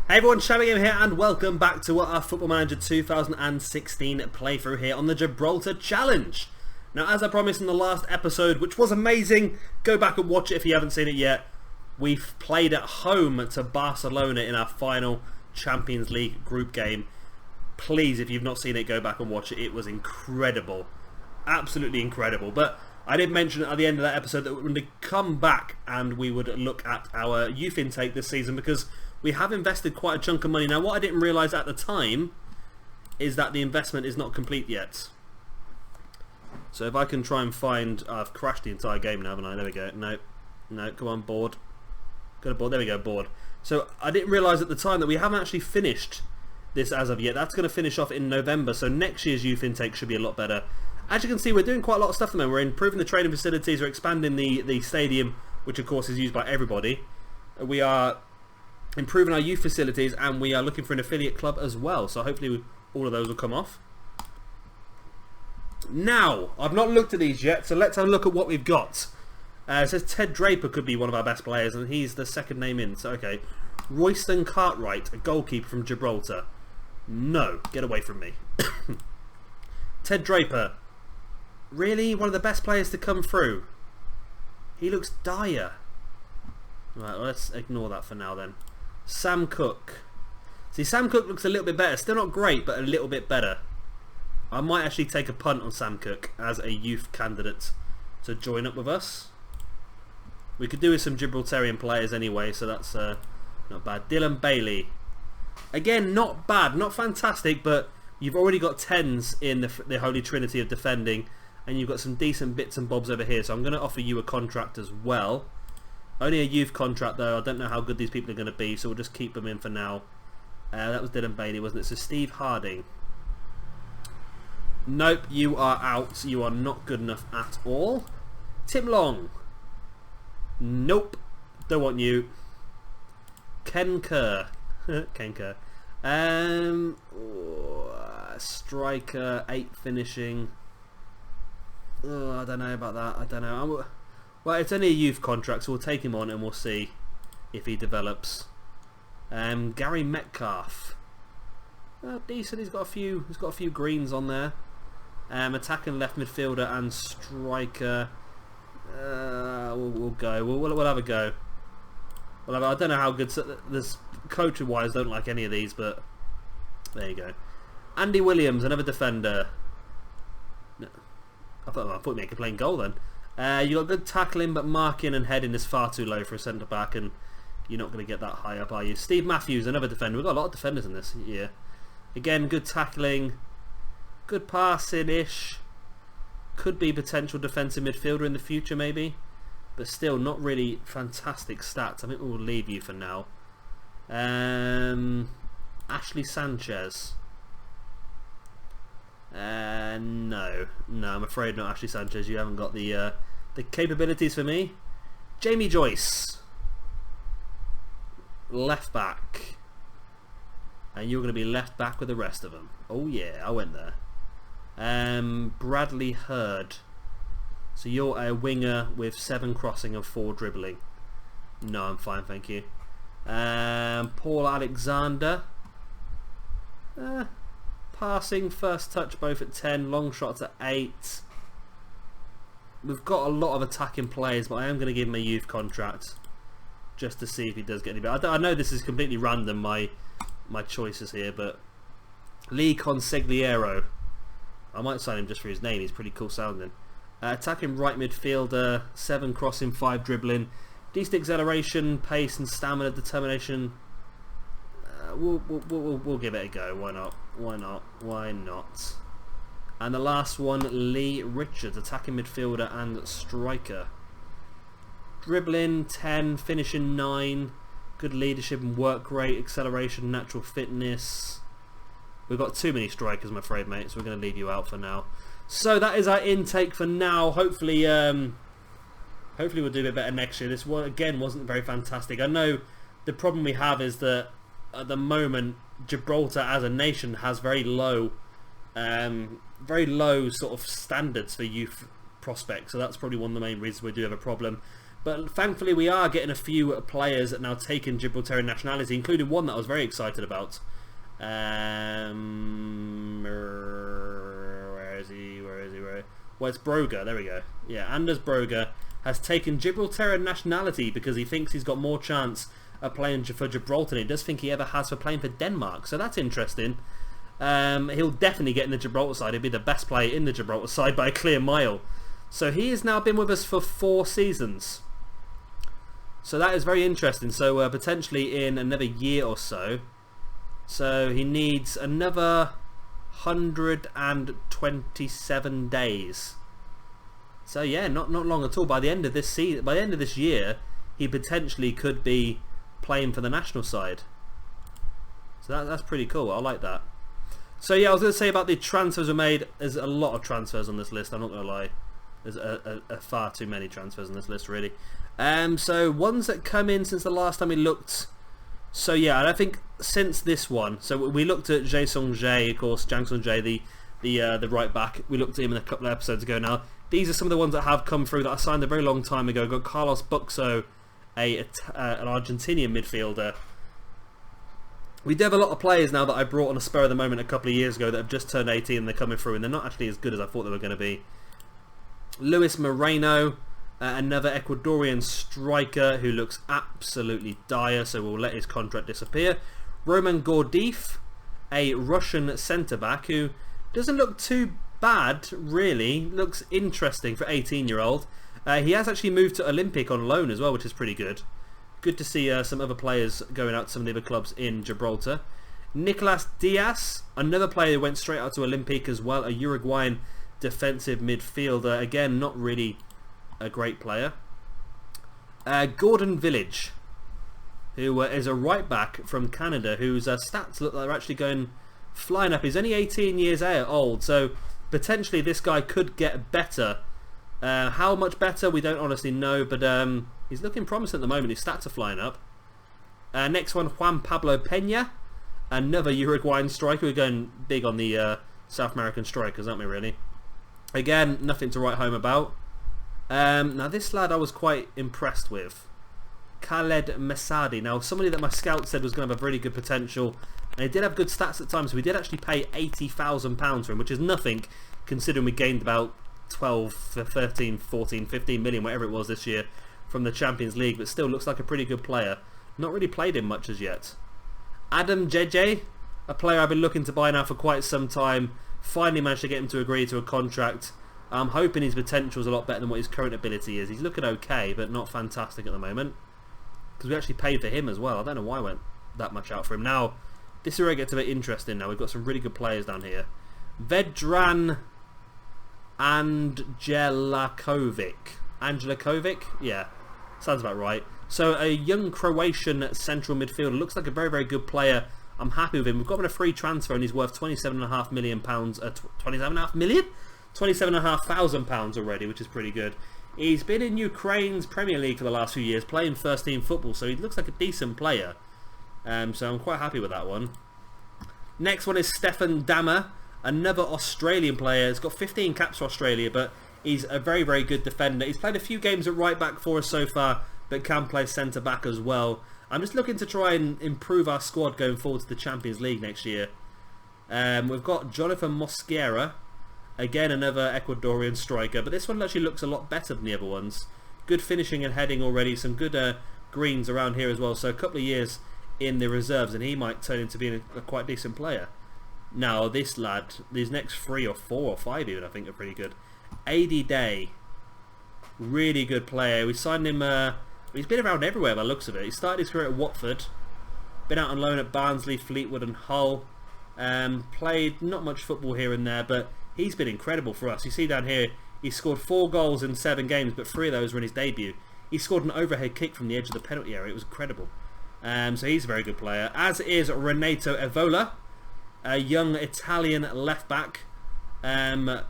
Hey everyone, Shabby here and welcome back to our Football Manager 2016 playthrough here on the Gibraltar Challenge. Now, as I promised in the last episode, which was amazing, go back and watch it if you haven't seen it yet. We've played at home to Barcelona in our final Champions League group game. Please, if you've not seen it, go back and watch it. It was incredible. Absolutely incredible. But I did mention at the end of that episode that we were going to come back and we would look at our youth intake this season because we have invested quite a chunk of money. Now, what I didn't realise at the time is that the investment is not complete yet. So if I can try and find... I've crashed the entire game now, haven't I? There we go. No, come on, board. Go to board. There we go, board. So I didn't realise at the time that we haven't actually finished this as of yet. That's going to finish off in November, so next year's youth intake should be a lot better. As you can see, we're doing quite a lot of stuff at the moment. We're improving the training facilities, we're expanding the stadium, which of course is used by everybody. We are improving our youth facilities, and we are looking for an affiliate club as well, so hopefully all of those will come off. Now, I've not looked at these yet, so let's have a look at what we've got. It says Ted Draper could be one of our best players, and he's the second name in, so okay. Royston Cartwright, a goalkeeper from Gibraltar. No, get away from me. Ted Draper, really? One of the best players to come through? He looks dire. Right, well, let's ignore that for now then. Sam Cook. See, Sam Cook looks a little bit better. Still not great, but a little bit better. I might actually take a punt on Sam Cook as a youth candidate to join up with us. We could do with some Gibraltarian players anyway, so that's not bad. Dylan Bailey. Again, not bad. Not fantastic, but you've already got 10s in the Holy Trinity of defending, and you've got some decent bits and bobs over here, so I'm going to offer you a contract as well. Only a youth contract though. I don't know how good these people are going to be, so we'll just keep them in for now. That was Dylan Bailey, wasn't it? So Steve Harding. Nope, you are out. You are not good enough at all. Tim Long. Nope, don't want you. Ken Kerr. Ken Kerr. Striker, 8 finishing. Oh, I don't know about that. I don't know. Well, it's only a youth contract, so we'll take him on and we'll see if he develops. Gary Metcalf. Decent. He's got a few greens on there. Attacking left midfielder and striker. We'll go. We'll have a go. I don't know how good. This coach-wise, don't like any of these, but there you go. Andy Williams, another defender. No, I thought we make a plain goal then. You got good tackling, but marking and heading is far too low for a centre back, and you're not going to get that high up, are you? Steve Matthews, another defender. We've got a lot of defenders in this year. Again, good tackling, good passing-ish. Could be potential defensive midfielder in the future, maybe, but still not really fantastic stats. I think we'll leave you for now. Ashley Sanchez. No, I'm afraid not, Ashley Sanchez. You haven't got the capabilities for me. Jamie Joyce, left back, and you're going to be left back with the rest of them. Oh yeah, I went there. Bradley Hurd. So you're a winger with 7 crossing and 4 dribbling. No, I'm fine, thank you. Paul Alexander. Passing, first touch both at 10, long shots at 8. We've got a lot of attacking players, but I am going to give him a youth contract just to see if he does get any better. I know this is completely random, my choices here, but Lee Consigliero. I might sign him just for his name, he's pretty cool sounding. Attacking right midfielder, 7 crossing, 5 dribbling. Decent acceleration, pace and stamina, determination. We'll give it a go. Why not? And the last one, Lee Richards, attacking midfielder and striker. Dribbling 10, finishing 9. Good leadership and work rate, acceleration, natural fitness. We've got too many strikers, I'm afraid, mate, so we're going to leave you out for now. So that is our intake for now. Hopefully we'll do a bit better next year. This one, again, wasn't very fantastic. I know the problem we have is that at the moment Gibraltar as a nation has very low sort of standards for youth prospects, so that's probably one of the main reasons we do have a problem. But thankfully we are getting a few players that now taking Gibraltarian nationality, including one that I was very excited about. Where is he? Well, it's Broger. There we go. Yeah, Anders Broger has taken Gibraltarian nationality because he thinks he's got more chance of playing for Gibraltar than he does think he ever has for playing for Denmark. So that's interesting. He'll definitely get in the Gibraltar side. He'll be the best player in the Gibraltar side by a clear mile. So he has now been with us for 4 seasons. So that is very interesting. So potentially in another year or so. So he needs another 127 days. So yeah, not long at all. By the end of this year, he potentially could be playing for the national side. So that's pretty cool. I like that. So yeah, I was going to say about the transfers we made. There's a lot of transfers on this list. I'm not going to lie. There's a far too many transfers on this list, really. So ones that come in since the last time we looked. So yeah, and I think since this one, so we looked at Jae Sung-jae, of course, Jang Sung-jae, the right back. We looked at him a couple of episodes ago now. These are some of the ones that have come through that I signed a very long time ago. We've got Carlos Buxo, an Argentinian midfielder. We do have a lot of players now that I brought on a spur of the moment a couple of years ago that have just turned 18 and they're coming through, and they're not actually as good as I thought they were going to be. Luis Moreno, another Ecuadorian striker who looks absolutely dire, so we'll let his contract disappear. Roman Gordiev, a Russian centre-back who doesn't look too bad, really. Looks interesting for 18-year-old. He has actually moved to Olympic on loan as well, which is pretty good. Good to see some other players going out to some of the other clubs in Gibraltar. Nicolas Diaz, another player who went straight out to Olympic as well, a Uruguayan defensive midfielder. Again, not really a great player. Gordon Village, who is a right back from Canada, whose stats look like they're actually going flying up. He's only 18 years old, so potentially this guy could get better. How much better, we don't honestly know, but he's looking promising at the moment. His stats are flying up. Next one, Juan Pablo Peña, another Uruguayan striker. We're going big on the South American strikers, aren't we, really? Again, nothing to write home about. Now this lad I was quite impressed with. Khaled Mesadi. Now somebody that my scout said was going to have a really good potential, and he did have good stats at times, so we did actually pay £80,000 for him, which is nothing considering we gained about 12, 13, 14, 15 million, whatever it was this year from the Champions League, but still looks like a pretty good player. Not really played him much as yet. Adam Jeje, a player I've been looking to buy now for quite some time. Finally managed to get him to agree to a contract. I'm hoping his potential is a lot better than what his current ability is. He's looking okay, but not fantastic at the moment. Because we actually paid for him as well. I don't know why I went that much out for him. Now, this is where it gets a bit interesting now. We've got some really good players down here. Vedran Anjelakovic? Yeah, sounds about right. So a young Croatian central midfielder. Looks like a very, very good player. I'm happy with him. We've got him on a free transfer and he's worth £27.5 million. £27.5 million? £27,500 already, which is pretty good. He's been in Ukraine's Premier League for the last few years, playing first team football, so he looks like a decent player. So I'm quite happy with that one. Next one is Stefan Dammer, another Australian player. He's got 15 caps for Australia, but he's a very, very good defender. He's played a few games at right back for us so far, but can play centre back as well. I'm just looking to try and improve our squad going forward to the Champions League next year. We've got Jonathan Mosquera, again another Ecuadorian striker, but this one actually looks a lot better than the other ones. Good finishing and heading already, some good greens around here as well, so a couple of years in the reserves and he might turn into being a quite decent player. Now this lad, these next 3 or 4 or 5 even I think are pretty good. AD Day, really good player. We signed him, he's been around everywhere by the looks of it. He started his career at Watford, been out on loan at Barnsley, Fleetwood and Hull. Played not much football here and there, but he's been incredible for us. You see down here, he scored 4 goals in 7 games, but 3 of those were in his debut. He scored an overhead kick from the edge of the penalty area. It was incredible. So he's a very good player. As is Renato Evola, a young Italian left-back from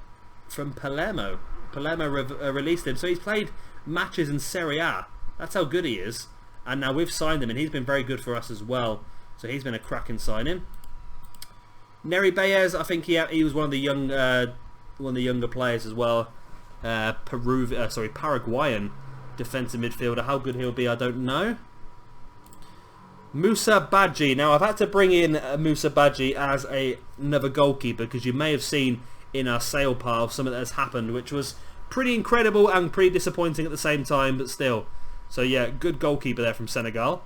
Palermo. Palermo released him. So he's played matches in Serie A. That's how good he is. And now we've signed him, and he's been very good for us as well. So he's been a cracking signing. Neri Baez, I think he was one of the younger players as well. Paraguayan defensive midfielder. How good he'll be, I don't know. Musa Badji. Now, I've had to bring in Musa Badji as another goalkeeper because you may have seen in our sale pile something that has happened, which was pretty incredible and pretty disappointing at the same time, but still. So, yeah, good goalkeeper there from Senegal.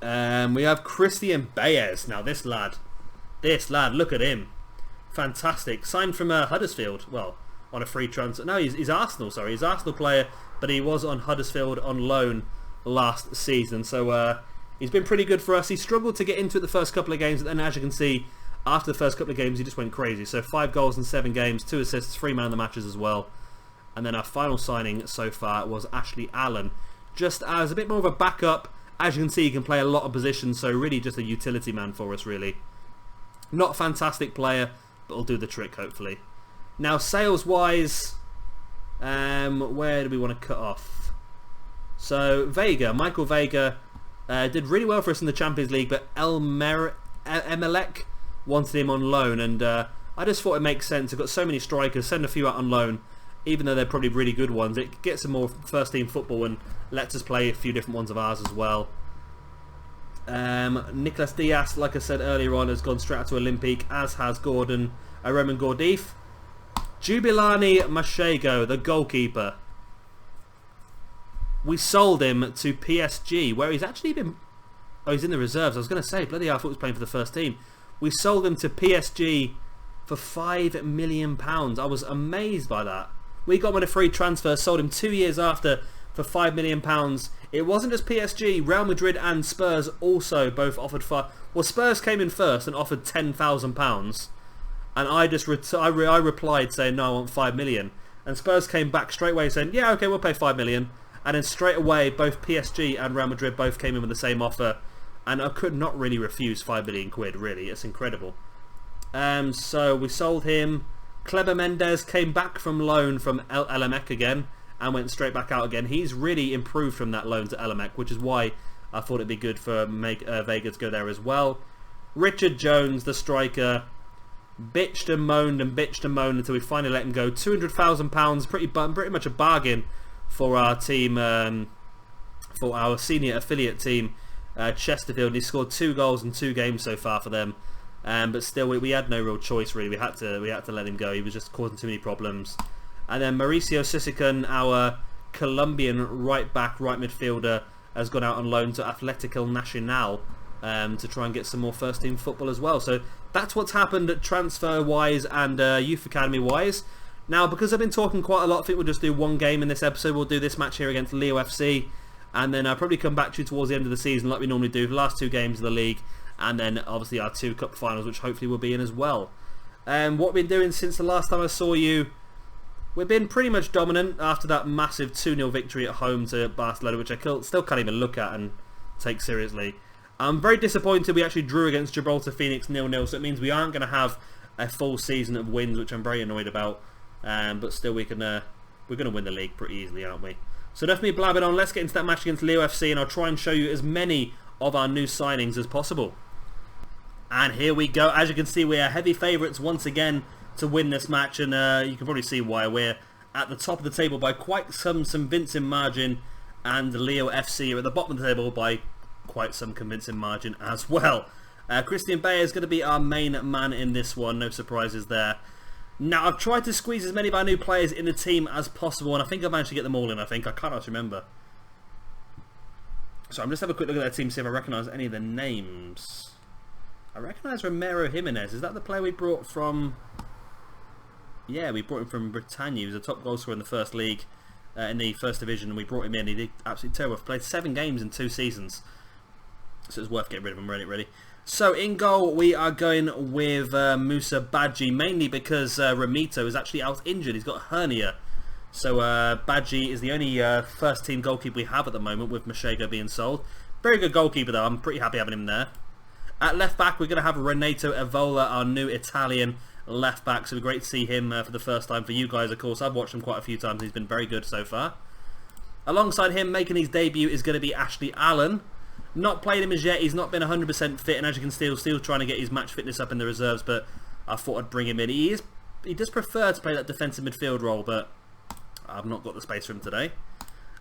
We have Christian Baez. Now, this lad, look at him. Fantastic. Signed from Huddersfield. Well, on a free transfer. No, he's Arsenal, sorry. He's an Arsenal player, but he was on Huddersfield on loan last season. So, he's been pretty good for us. He struggled to get into it the first couple of games, but then as you can see, after the first couple of games, he just went crazy. So 5 goals in 7 games, 2 assists, 3 man of the matches as well. And then our final signing so far was Ashley Allen. Just as a bit more of a backup. As you can see, he can play a lot of positions, so really just a utility man for us, really. Not a fantastic player, but will do the trick, hopefully. Now, sales-wise, where do we want to cut off? So, Vega, Michael Vega, did really well for us in the Champions League, but Emelec wanted him on loan, and I just thought it makes sense. I've got so many strikers, send a few out on loan, even though they're probably really good ones. It gets some more first team football and lets us play a few different ones of ours as well. Nicolas Diaz, like I said earlier on, has gone straight out to Olympique, as has Roman Gordif. Jubilani Mashego, the goalkeeper. We sold him to PSG, where he's actually been... Oh, he's in the reserves. I was going to say, bloody hell, I thought he was playing for the first team. We sold him to PSG for £5 million. I was amazed by that. We got him on a free transfer, sold him 2 years after for £5 million. It wasn't just PSG, Real Madrid and Spurs also both offered well, Spurs came in first and offered £10,000. And I just I replied saying, no, I want £5 million. And Spurs came back straight away saying, yeah, okay, we'll pay £5 million. And then straight away, both PSG and Real Madrid both came in with the same offer. And I could not really refuse £5 million, really. It's incredible. So we sold him. Kleber Mendes came back from loan from El Emelec again and went straight back out again. He's really improved from that loan to Emelec, which is why I thought it'd be good for Vega to go there as well. Richard Jones, the striker, bitched and moaned until we finally let him go. £200,000, pretty much a bargain for our team, for our senior affiliate team, Chesterfield. And he scored 2 goals in 2 games so far for them. But still, we had no real choice really. We had to let him go. He was just causing too many problems. And then Mauricio Sissoko, our Colombian right back, right midfielder, has gone out on loan to Atlético Nacional to try and get some more first team football as well. So that's what's happened transfer wise and youth academy wise. Now, because I've been talking quite a lot, I think we'll just do one game in this episode. We'll do this match here against Leo FC, and then I'll probably come back to you towards the end of the season like we normally do, the last 2 games of the league, and then obviously our 2 cup finals, which hopefully we'll be in as well. What we've been doing since the last time I saw you, we've been pretty much dominant after that massive 2-0 victory at home to Barcelona, which I still can't even look at and take seriously. I'm very disappointed we actually drew against Gibraltar Phoenix 0-0, so it means we aren't going to have a full season of wins, which I'm very annoyed about. But still, we're going to win the league pretty easily, aren't we? So definitely blabbing on. Let's get into that match against Leo FC, and I'll try and show you as many of our new signings as possible. And here we go. As you can see, we are heavy favourites once again to win this match, and you can probably see why. We're at the top of the table by quite some convincing margin, and Leo FC are at the bottom of the table by quite some convincing margin as well. Christian Bayer is going to be our main man in this one. No surprises there. Now, I've tried to squeeze as many of our new players in the team as possible, and I think I've managed to get them all in, I can't actually remember. So I'm just having a quick look at their team, see if I recognise any of the names. I recognise Romero Jimenez. Is that the player we brought from... Yeah, we brought him from Britannia. He was a top goal scorer in the first league, in the first division, and we brought him in. He did absolutely terrible. He played 7 games in 2 seasons. So it's worth getting rid of him, really. So in goal we are going with Musa Badji, mainly because Ramito is actually out injured. He's got a hernia. So Badji is the only first team goalkeeper we have at the moment, with Mashego being sold. Very good goalkeeper though, I'm pretty happy having him there. At left back we're going to have Renato Evola, our new Italian left back. So it'll be great to see him for the first time for you guys, of course. I've watched him quite a few times, he's been very good so far. Alongside him, making his debut, is going to be Ashley Allen. Not played him as yet, he's not been 100% fit, and as you can see, still trying to get his match fitness up in the reserves, but I thought I'd bring him in. He does prefer to play that defensive midfield role, but I've not got the space for him today.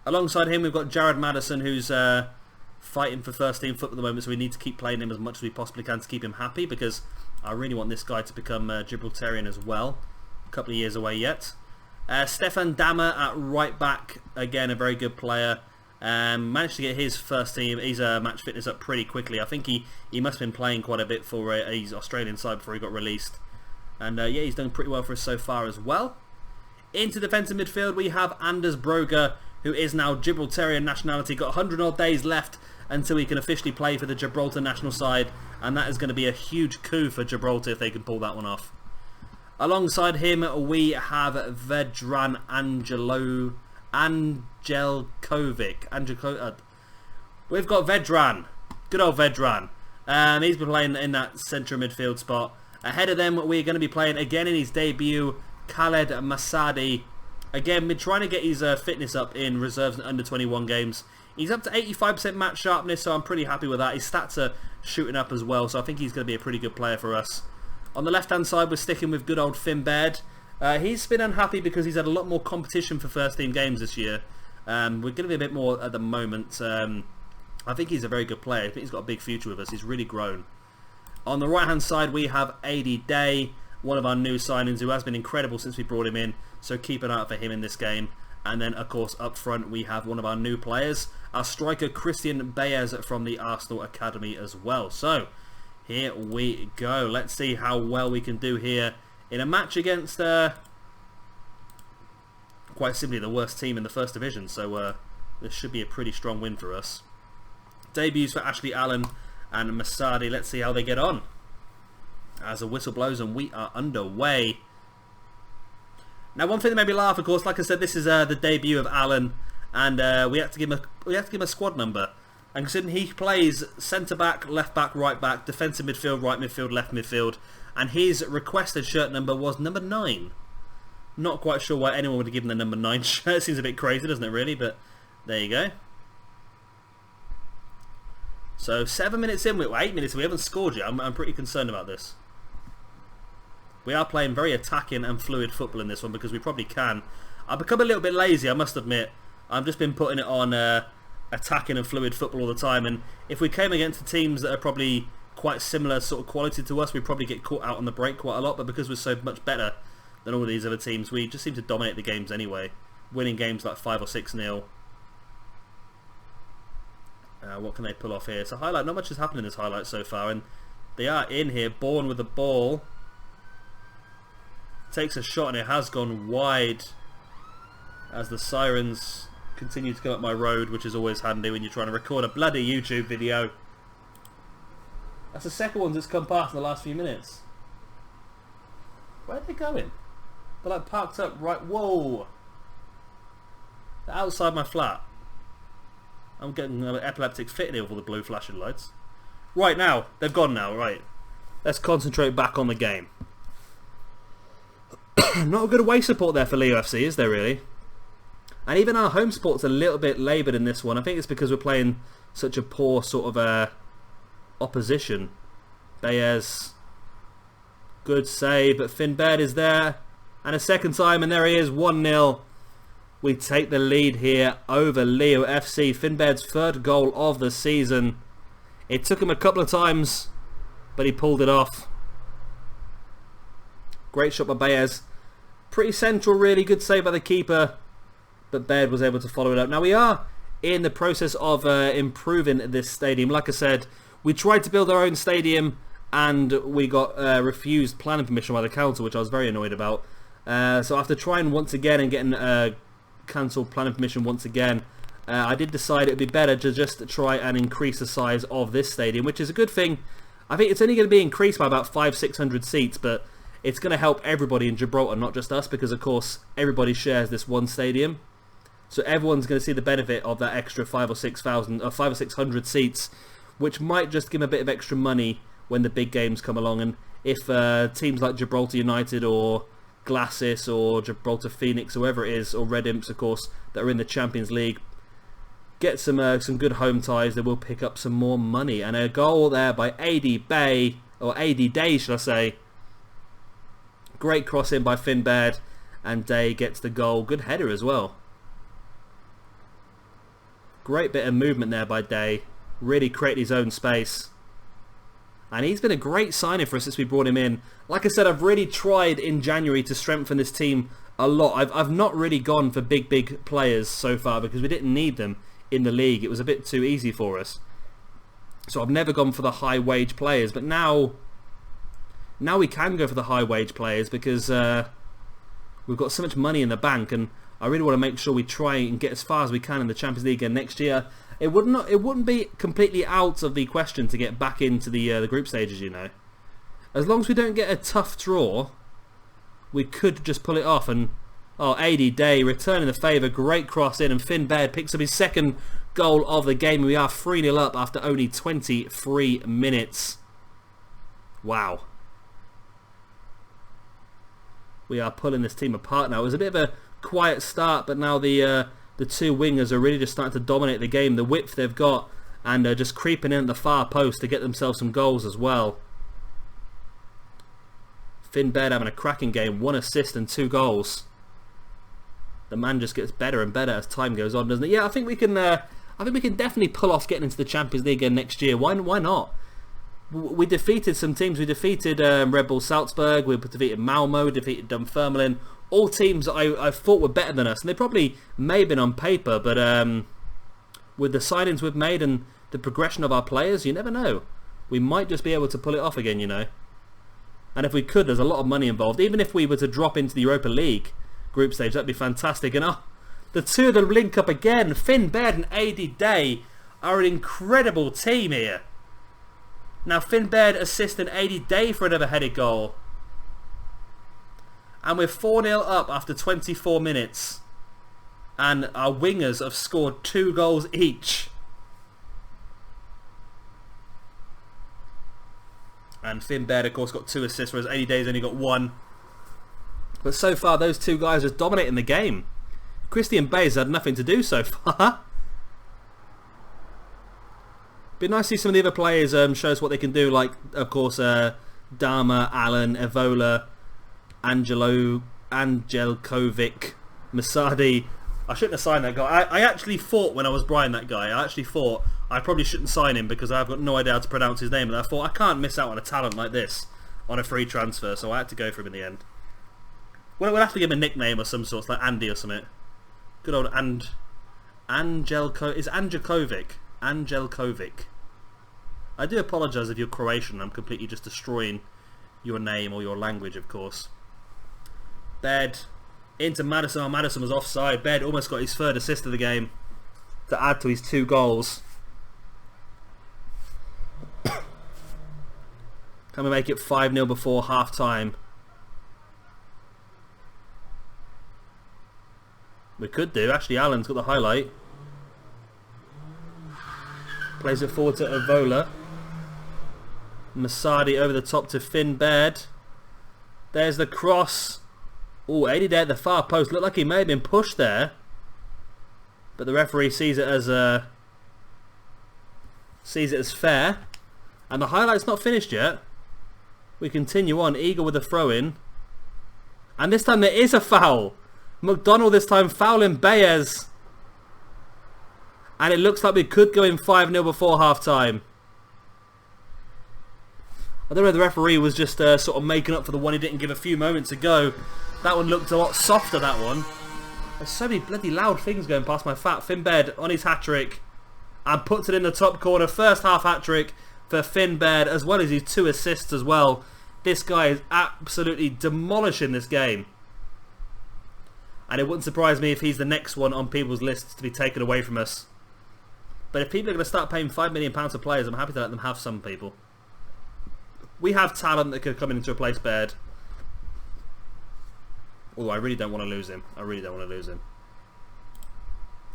Alongside him, we've got Jared Madison, who's fighting for first team football at the moment, so we need to keep playing him as much as we possibly can to keep him happy, because I really want this guy to become Gibraltarian as well. A couple of years away yet. Stefan Dammer at right back, again a very good player. Managed to get his first team, his match fitness up pretty quickly. I think he must have been playing quite a bit for his Australian side before he got released. And yeah, he's done pretty well for us so far as well. Into defensive midfield we have Anders Broger, who is now Gibraltarian nationality. Got 100 odd days left until he can officially play for the Gibraltar national side, and that is going to be a huge coup for Gibraltar if they can pull that one off. Alongside him we have Vedran Angelkovic. We've got Vedran. Good old Vedran. He's been playing in that central midfield spot. Ahead of them we're going to be playing again in his debut Khaled Masadi. Again, we're trying to get his fitness up in reserves and under 21 games. He's up to 85% match sharpness, so I'm pretty happy with that. His stats are shooting up as well, so I think he's going to be a pretty good player for us. On the left-hand side, we're sticking with good old Finn Baird. He's been unhappy because he's had a lot more competition for first-team games this year. We're going to be a bit more at the moment. I think he's a very good player. I think he's got a big future with us. He's really grown. On the right-hand side, we have AD Day, one of our new signings, who has been incredible since we brought him in. So keep an eye out for him in this game. And then, of course, up front, we have one of our new players, our striker, Christian Baez from the Arsenal Academy as well. So here we go. Let's see how well we can do here in a match against quite simply the worst team in the first division. So this should be a pretty strong win for us. Debuts for Ashley Allen and Masadi. Let's see how they get on. As a whistle blows and we are underway. Now, one thing that made me laugh, of course, like I said, this is the debut of Allen, and we have to give him a squad number. And considering he plays centre back, left back, right back, defensive midfield, right midfield, left midfield, and his requested shirt number was number 9. Not quite sure why anyone would have given the number 9 shirt. Seems a bit crazy, doesn't it, really? But there you go. So 7 minutes in, 8 minutes in, we haven't scored yet. I'm pretty concerned about this. We are playing very attacking and fluid football in this one because we probably can. I've become a little bit lazy, I must admit. I've just been putting it on attacking and fluid football all the time, and if we came against teams that are probably quite similar sort of quality to us, we'd probably get caught out on the break quite a lot, but because we're so much better than all of these other teams, we just seem to dominate the games anyway, winning games like 5 or 6-0. What can they pull off here? It's a highlight. Not much has happened in this highlight so far, and they are in here. Bourne with the ball. Takes a shot and it has gone wide as the sirens continue to come up my road, which is always handy when you're trying to record a bloody YouTube video. That's the second one that's come past in the last few minutes. Where are they going? They're like parked up right... Whoa! They're outside my flat. I'm getting an epileptic fit here with all the blue flashing lights. Right, now. They've gone now, right. Let's concentrate back on the game. Not a good away support there for Leo FC, is there really? And even our home support's a little bit laboured in this one. I think it's because we're playing such a poor sort of opposition. Baez, good save, but Finn Baird is there. And a second time, and there he is, 1-0. We take the lead here over Leo FC. Finn Baird's third goal of the season. It took him a couple of times, but he pulled it off. Great shot by Baez. Pretty central, really good save by the keeper, but Baird was able to follow it up. Now we are in the process of improving this stadium. Like I said, we tried to build our own stadium and we got refused planning permission by the council, which I was very annoyed about. So after trying once again and getting cancelled planning permission once again, I did decide it would be better to just try and increase the size of this stadium, which is a good thing. I think it's only going to be increased by about 500-600 seats, but it's going to help everybody in Gibraltar, not just us, because of course everybody shares this one stadium. So everyone's going to see the benefit of that extra 500 or 600 seats, which might just give them a bit of extra money when the big games come along. And if teams like Gibraltar United or Glacis or Gibraltar Phoenix, whoever it is, or Red Imps, of course, that are in the Champions League, get some good home ties, they will pick up some more money. And a goal there by AD Day, should I say. Great cross in by Finn Baird, and Day gets the goal. Good header as well. Great bit of movement there by Day. Really created his own space. And he's been a great signing for us since we brought him in. Like I said, I've really tried in January to strengthen this team a lot. I've not really gone for big players so far because we didn't need them in the league. It was a bit too easy for us. So I've never gone for the high wage players. But now we can go for the high wage players because we've got so much money in the bank, and I really want to make sure we try and get as far as we can in the Champions League again next year. It wouldn't be completely out of the question to get back into the group stages, you know. As long as we don't get a tough draw, we could just pull it off. And AD Day returning the favour, great cross in, and Finn Baird picks up his second goal of the game. We are 3-0 up after only 23 minutes. Wow. We are pulling this team apart now. It was a bit of a quiet start, but now the two wingers are really just starting to dominate the game. The width they've got, and just creeping in at the far post to get themselves some goals as well. Finn Baird having a cracking game, 1 assist and 2 goals. The man just gets better and better as time goes on, doesn't it? Yeah, I think we can definitely pull off getting into the Champions League again next year. Why not? We defeated some teams. We defeated Red Bull Salzburg. We defeated Malmo. Defeated Dunfermline. All teams I thought were better than us, and they probably may have been on paper, but with the signings we've made and the progression of our players, you never know. We might just be able to pull it off again, you know. And if we could, there's a lot of money involved. Even if we were to drop into the Europa League group stage, that'd be fantastic. And the two of them link up again. Finn Baird and AD Day are an incredible team here. Now Finn Baird assisting AD Day for another headed goal. And we're 4-0 up after 24 minutes. And our wingers have scored 2 goals each. And Finn Baird, of course, got 2 assists, whereas AD Day's only got 1. But so far, those two guys are dominating the game. Christian Bayes had nothing to do so far. Be nice to see some of the other players show us what they can do, like, of course, Dama, Allen, Evola, Angelkovic, Masadi. I shouldn't have signed that guy. I actually thought when I was buying that guy, I actually thought I probably shouldn't sign him because I've got no idea how to pronounce his name. And I thought I can't miss out on a talent like this on a free transfer, so I had to go for him in the end. We'll have to give him a nickname or some sort, like Andy or something. Good old Angelkovic. I do apologise if you're Croatian. I'm completely just destroying your name or your language, of course. Baird into Maddison. Oh, Maddison was offside. Baird almost got his 3rd assist of the game to add to his 2 goals. Can we make it 5-0 before half time? We could do. Ashley Allen's got the highlight. Plays it forward to Evola. Masadi over the top to Finn Baird. There's the cross. Oh, Eddie there at the far post. Looked like he may have been pushed there. But the referee sees it as fair. And the highlight's not finished yet. We continue on. Eagle with the throw-in. And this time there is a foul. McDonald this time fouling Baez. And it looks like we could go in 5-0 before half-time. I don't know if the referee was just sort of making up for the one he didn't give a few moments ago. That one looked a lot softer, that one. There's so many bloody loud things going past my fat. Finn Baird on his hat-trick. And puts it in the top corner. First half hat-trick for Finn Baird, as well as his 2 assists as well. This guy is absolutely demolishing this game. And it wouldn't surprise me if he's the next one on people's lists to be taken away from us. But if people are going to start paying £5 million for players, I'm happy to let them have some people. We have talent that could come in to replace Baird. Although I really don't want to lose him.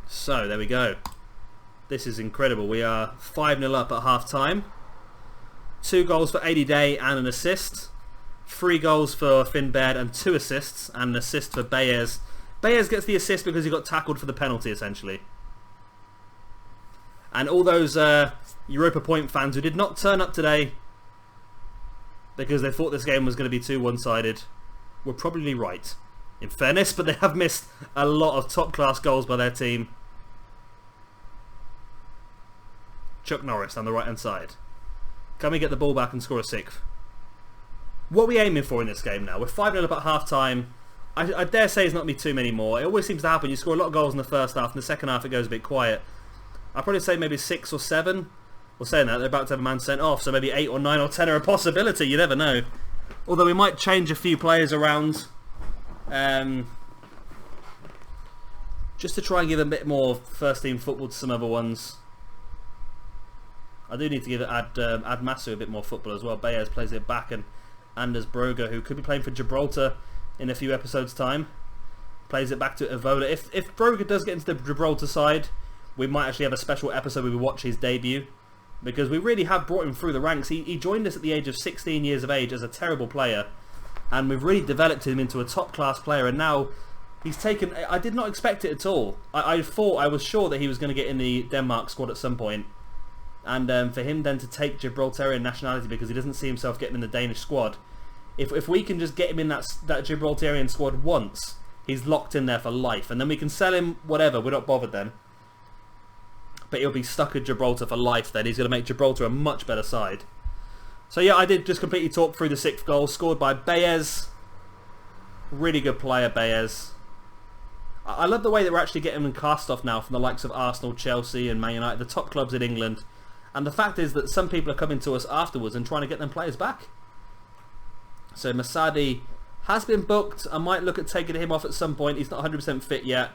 So, there we go. This is incredible. We are 5-0 up at half-time. 2 goals for AD Day and an assist. 3 goals for Finn Baird and 2 assists. And an assist for Baez. Baez gets the assist because he got tackled for the penalty, essentially. And all those Europa Point fans who did not turn up today because they thought this game was going to be too one-sided were probably right, in fairness, but they have missed a lot of top-class goals by their team. Chuck Norris down the right hand side. Can we get the ball back and score a sixth? What are we aiming for in this game now? We're 5-0 up at half time. I dare say it's not going to be too many more. It always seems to happen. You score a lot of goals in the first half, and the second half it goes a bit quiet. I'd probably say maybe 6 or 7. Well, saying that, they're about to have a man sent off, so maybe 8 or 9 or 10 are a possibility. You never know. Although we might change a few players around. Just to try and give a bit more first team football to some other ones. I do need to give Ad Masu a bit more football as well. Baez plays it back, and Anders Broga, who could be playing for Gibraltar in a few episodes' time, plays it back to Evola. If Broga does get into the Gibraltar side, we might actually have a special episode where we watch his debut, because we really have brought him through the ranks. He joined us at the age of 16 years of age as a terrible player, and we've really developed him into a top-class player, and now he's taken... I did not expect it at all. I was sure that he was going to get in the Denmark squad at some point, and for him then to take Gibraltarian nationality because he doesn't see himself getting in the Danish squad. If we can just get him in that Gibraltarian squad once, he's locked in there for life, and then we can sell him whatever, we're not bothered then. But he'll be stuck at Gibraltar for life then. He's going to make Gibraltar a much better side. So yeah, I did just completely talk through the 6th goal, scored by Baez. Really good player, Baez. I love the way that we're actually getting him cast off now from the likes of Arsenal, Chelsea and Man United, the top clubs in England. And the fact is that some people are coming to us afterwards and trying to get them players back. So Masadi has been booked. I might look at taking him off at some point. He's not 100% fit yet.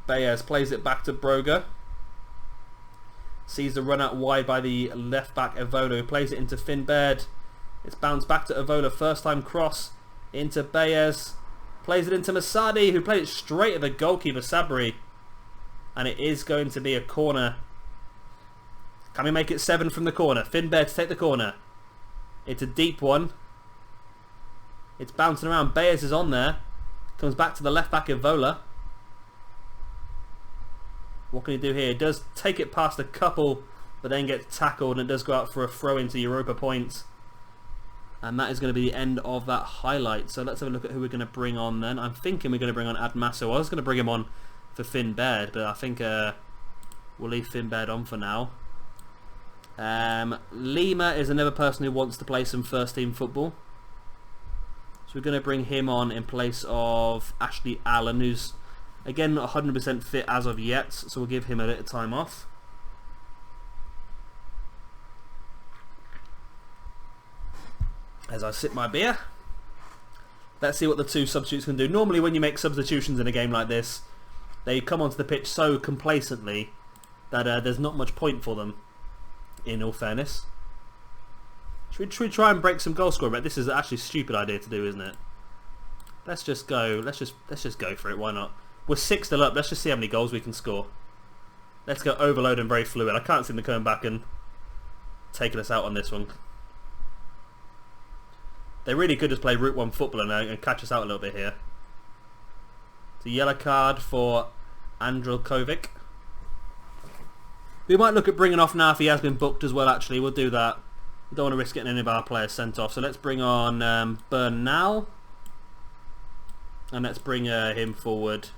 Baez plays it back to Broga. Sees the run out wide by the left back Evola, who plays it into Finn Baird. It's bounced back to Evola. First time cross into Baez. Plays it into Masadi, who played it straight at the goalkeeper Sabri. And it is going to be a corner. Can we make it 7 from the corner? Finn Baird to take the corner. It's a deep one. It's bouncing around. Baez is on there. Comes back to the left back Evola. What can he do here? He does take it past a couple, but then gets tackled, and it does go out for a throw into Europa Point. And that is going to be the end of that highlight. So let's have a look at who we're going to bring on then. I'm thinking we're going to bring on Ad Masu. I was going to bring him on for Finn Baird, but I think we'll leave Finn Baird on for now. Lima is another person who wants to play some first team football. So we're going to bring him on in place of Ashley Allen, who's again not 100% fit as of yet, so we'll give him a little time off. As I sip my beer, let's see what the 2 substitutes can do. Normally when you make substitutions in a game like this, they come onto the pitch so complacently that there's not much point for them, in all fairness. Should we try and break some goal scoring? But this is actually a stupid idea to do, isn't it? Let's just go. Let's just go for it. Why not? We're 6-0 up. Let's just see how many goals we can score. Let's go overload and very fluid. I can't see them coming back and taking us out on this one. They really could just play Route 1 football and catch us out a little bit here. It's a yellow card for Andrelkovic. We might look at bringing off now if he has been booked as well, actually. We'll do that. We don't want to risk getting any of our players sent off. So let's bring on Bernal. And let's bring him forward.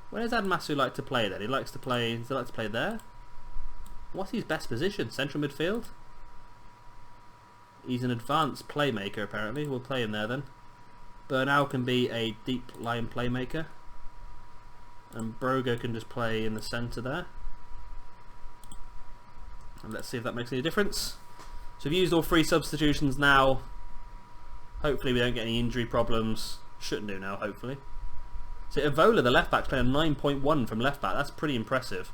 Where does Ad Masu like to play then? He likes to play... Does he like to play there? What's his best position? Central midfield? He's an advanced playmaker apparently. We'll play him there then. Bernal can be a deep line playmaker. And Broga can just play in the centre there. And let's see if that makes any difference. So we've used all 3 substitutions now. Hopefully we don't get any injury problems. Shouldn't do now, hopefully. So Evola, the left back, playing 9.1 from left back. That's pretty impressive.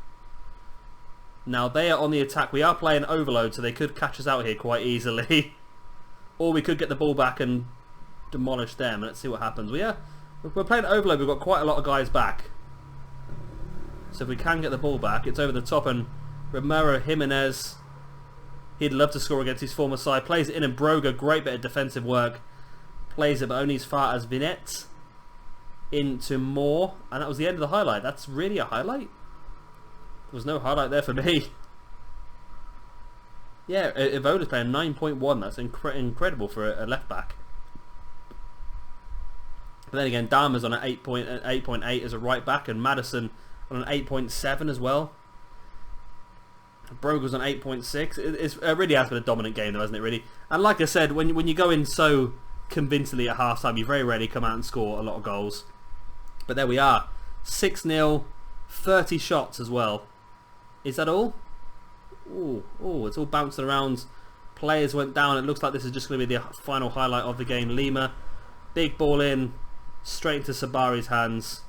Now they are on the attack. We are playing overload, so they could catch us out here quite easily. Or we could get the ball back and demolish them. Let's see what happens. We're playing overload. We've got quite a lot of guys back. So if we can get the ball back, it's over the top, and Romero Jimenez, he'd love to score against his former side. Plays it in, and Broga, great bit of defensive work. Plays it, but only as far as Vinet. Into Moore, and that was the end of the highlight. That's really a highlight? There was no highlight there for me. Yeah, Evola's playing 9.1. That's incredible for a left back. But then again, Dahmer's on an 8.8 as a right back, and Madison on an 8.7 as well. Brogues on 8.6. It really has been a dominant game, though, hasn't it, really? And like I said, when you go in so convincingly at half-time, you very rarely come out and score a lot of goals. But there we are. 6-0, 30 shots as well. Is that all? Oh, it's all bouncing around. Players went down. It looks like this is just going to be the final highlight of the game. Lima, big ball in, straight into Sabari's hands.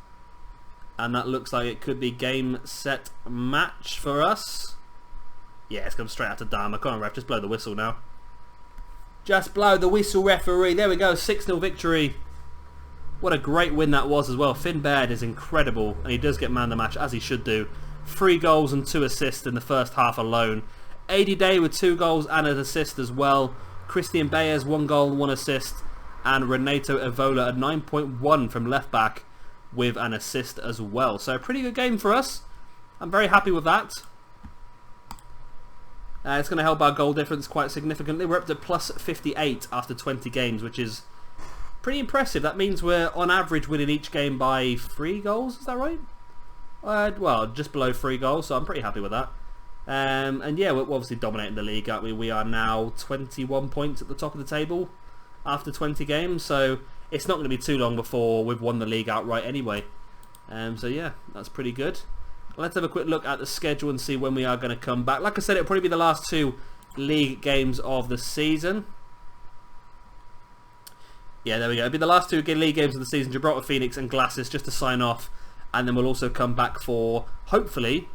And that looks like it could be game, set, match for us. Yeah, it's come straight out to Dharma. Come on, ref, just blow the whistle now. Just blow the whistle, referee. There we go, 6-0 victory. What a great win that was as well. Finn Baird is incredible, and he does get man of the match, as he should do. 3 goals and 2 assists in the first half alone. AD Day with 2 goals and an assist as well. Christian Baez, 1 goal and 1 assist. And Renato Evola, a 9.1 from left back with an assist as well. So a pretty good game for us. I'm very happy with that. It's going to help our goal difference quite significantly. We're up to plus 58 after 20 games, which is pretty impressive. That means we're on average winning each game by 3 goals, is that right? Well, just below 3 goals, so I'm pretty happy with that. And yeah, we're obviously dominating the league, aren't we? We are now 21 points at the top of the table after 20 games, so it's not going to be too long before we've won the league outright anyway. So yeah, that's pretty good. Let's have a quick look at the schedule and see when we are going to come back. Like I said, it'll probably be the last 2 league games of the season. Yeah, there we go. It'll be the last 2 league games of the season, Gibraltar Phoenix and Glasses, just to sign off. And then we'll also come back for, hopefully,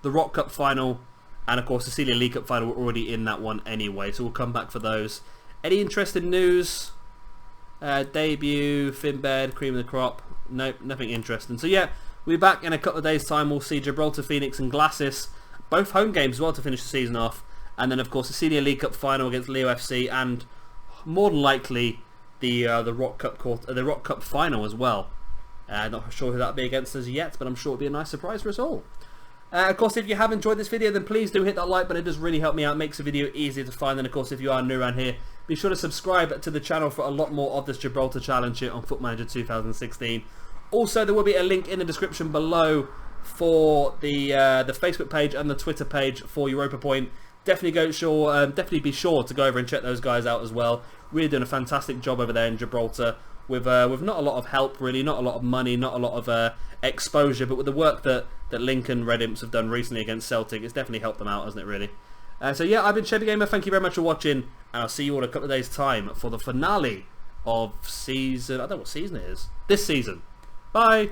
the Rock Cup final. And of course, the Celia League Cup final. We're already in that one anyway, so we'll come back for those. Any interesting news? Debut, Finn Baird, cream of the crop. Nope, nothing interesting. So yeah, we'll be back in a couple of days' time. We'll see Gibraltar Phoenix and Glasses, both home games as well to finish the season off. And then of course the Senior League Cup final against Leo FC, and more than likely the Rock Cup final as well. Not sure who that'll be against us yet, but I'm sure it'll be a nice surprise for us all. Of course, if you have enjoyed this video, then please do hit that like button. It does really help me out, makes the video easier to find. And of course, if you are new around here, be sure to subscribe to the channel for a lot more of this Gibraltar challenge here on Foot Manager 2016. Also, there will be a link in the description below for the Facebook page and the Twitter page for Europa Point. Definitely be sure to go over and check those guys out as well. Really doing a fantastic job over there in Gibraltar with not a lot of help, really, not a lot of money, not a lot of exposure, but with the work that Lincoln Red Imps have done recently against Celtic, it's definitely helped them out, hasn't it, really? So yeah, I've been Chevy Gamer. Thank you very much for watching, and I'll see you all in a couple of days' time for the finale of season. I don't know what season it is. This season. Bye.